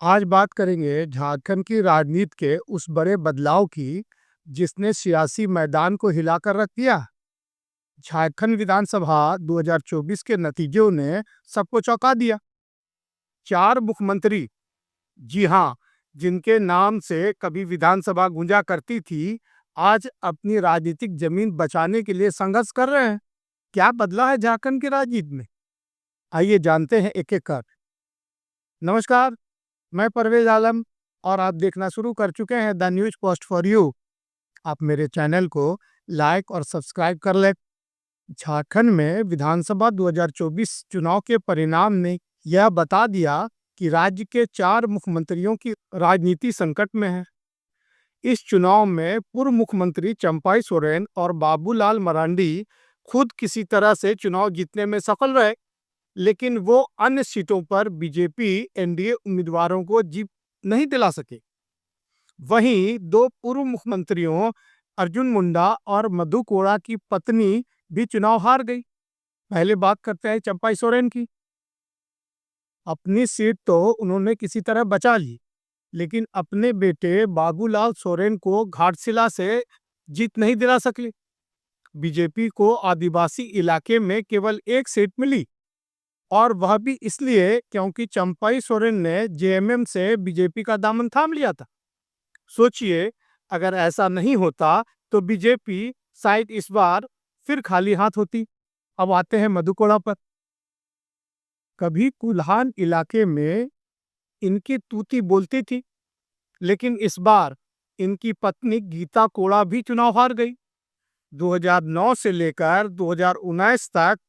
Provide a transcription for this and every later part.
आज बात करेंगे झारखंड की राजनीति के उस बड़े बदलाव की जिसने सियासी मैदान को हिलाकर रख दिया। झारखंड विधानसभा 2024 के नतीजों ने सबको चौंका दिया। 4 मुख्यमंत्री, जी हाँ, जिनके नाम से कभी विधानसभा गूंजा करती थी, आज अपनी राजनीतिक जमीन बचाने के लिए संघर्ष कर रहे हैं। क्या बदला है झारखंड की राजनीति में? आइए जानते हैं एक-एक कर। नमस्कार, मैं परवेज आलम और आप देखना शुरू कर चुके हैं the news post for you. आप मेरे चैनल को लाइक और सब्सक्राइब कर लें। झारखंड में विधानसभा 2024 चुनाव के परिणाम ने यह बता दिया कि राज्य के 4 मुख्यमंत्रियों की राजनीति संकट में है। इस चुनाव में पूर्व मुख्यमंत्री चंपाई सोरेन और बाबूलाल मरांडी खुद किसी तरह से चुनाव जीतने में सफल रहे, लेकिन वो अन्य सीटों पर बीजेपी एनडीए उम्मीदवारों को जीत नहीं दिला सके। वहीं 2 पूर्व मुख्यमंत्रियों अर्जुन मुंडा और मधु कोड़ा की पत्नी भी चुनाव हार गई। पहले बात करते हैं चंपाई सोरेन की। अपनी सीट तो उन्होंने किसी तरह बचा ली, लेकिन अपने बेटे बाबूलाल सोरेन को घाटशिला से जीत नहीं दिला सके। बीजेपी को आदिवासी इलाके में केवल 1 सीट मिली, और वह भी इसलिए क्योंकि चंपाई सोरेन ने जेएमएम से बीजेपी का दामन थाम लिया था। सोचिए, अगर ऐसा नहीं होता तो बीजेपी शायद इस बार फिर खाली हाथ होती। अब आते हैं मधु कोड़ा पर। कभी कुल्हान इलाके में इनकी तूती बोलती थी, लेकिन इस बार इनकी पत्नी गीता कोड़ा भी चुनाव हार गई। 2009 से लेकर 2019 तक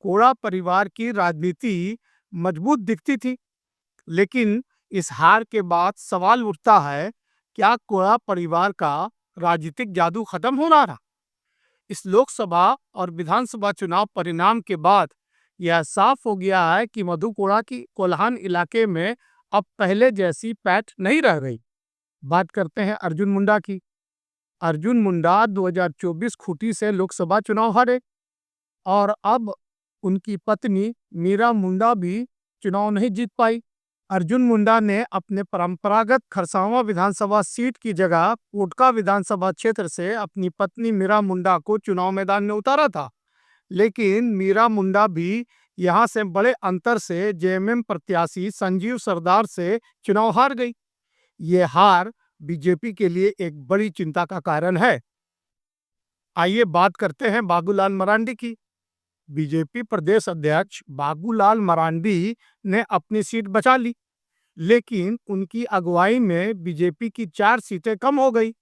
कोड़ा परिवार की राजनीति मजबूत दिखती थी, लेकिन इस हार के बाद सवाल उठता है, क्या कोड़ा परिवार का राजनीतिक जादू खत्म हो रहा था? इस लोकसभा और विधानसभा चुनाव परिणाम के बाद यह साफ हो गया है कि मधु कोड़ा की कोल्हान इलाके में अब पहले जैसी पैठ नहीं रह गई। बात करते हैं अर्जुन मुंडा की। अर्जुन मुंडा 2024 खूंटी से लोकसभा चुनाव हारे, और अब उनकी पत्नी मीरा मुंडा भी चुनाव नहीं जीत पाई। अर्जुन मुंडा ने अपने परंपरागत खरसावां विधानसभा सीट की जगह कोटका विधानसभा क्षेत्र से अपनी पत्नी मीरा मुंडा को चुनाव मैदान में उतारा था, लेकिन मीरा मुंडा भी यहां से बड़े अंतर से जेएमएम प्रत्याशी संजीव सरदार से चुनाव हार गई। ये हार बीजेपी के लिए एक बड़ी चिंता का कारण है। आइए बात करते हैं बाबूलाल मरांडी की। बीजेपी प्रदेश अध्यक्ष बाबूलाल मरांडी ने अपनी सीट बचा ली, लेकिन उनकी अगुवाई में बीजेपी की 4 सीटें कम हो गई।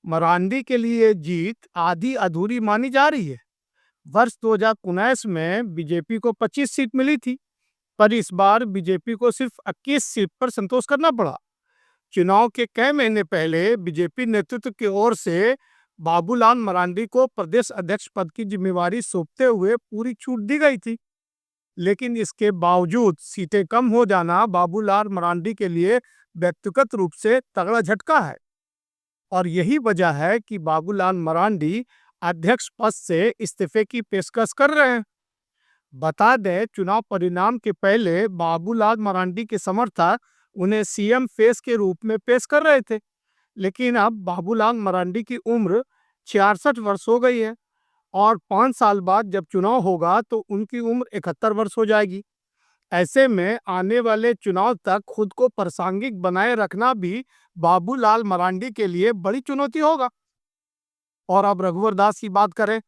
मरांडी के लिए जीत आधी अधूरी मानी जा रही है। वर्ष 2019 में बीजेपी को 25 सीट मिली थी, पर इस बार बीजेपी को सिर्फ 21 सीट पर संतोष करना पड़ा। चुनाव के कई महीने पहले बीजेपी नेतृत्व की ओर से बाबूलाल मरांडी को प्रदेश अध्यक्ष पद की जिम्मेवारी सौंपते हुए पूरी छूट दी गई थी, लेकिन इसके बावजूद सीटें कम हो जाना बाबूलाल मरांडी के लिए व्यक्तिगत रूप से तगड़ा झटका है, और यही वजह है कि बाबूलाल मरांडी अध्यक्ष पद से इस्तीफे की पेशकश कर रहे हैं। बता दें, चुनाव परिणाम के पहले बाबूलाल मरांडी के समर्थक उन्हें सीएम फेस के रूप में पेश कर रहे थे, लेकिन अब बाबूलाल मरांडी की उम्र 66 वर्ष हो गई है, और 5 साल बाद जब चुनाव होगा तो उनकी उम्र 71 वर्ष हो जाएगी। ऐसे में आने वाले चुनाव तक खुद को प्रासंगिक बनाए रखना भी बाबूलाल मरांडी के लिए बड़ी चुनौती होगा। और अब रघुवर दास की बात करें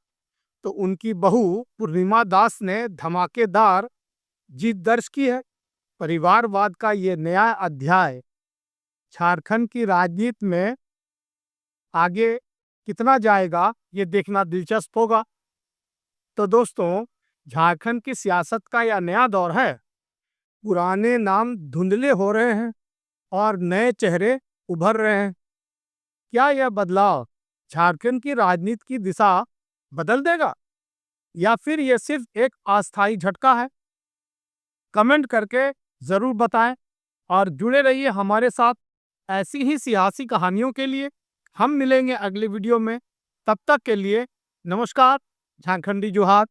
तो उनकी बहू पूर्णिमा दास ने धमाकेदार जीत दर्ज की है। परिवारवाद का ये नया अध्याय झारखंड की राजनीति में आगे कितना जाएगा, ये देखना दिलचस्प होगा। तो दोस्तों, झारखंड की सियासत का यह नया दौर है। पुराने नाम धुंधले हो रहे हैं और नए चेहरे उभर रहे हैं। क्या यह बदलाव झारखंड की राजनीति की दिशा बदल देगा, या फिर यह सिर्फ एक अस्थायी झटका है? कमेंट करके जरूर बताएं, और जुड़े रहिए हमारे साथ ऐसी ही सियासी कहानियों के लिए। हम मिलेंगे अगले वीडियो में। तब तक के लिए नमस्कार, झारखंडी जोहार।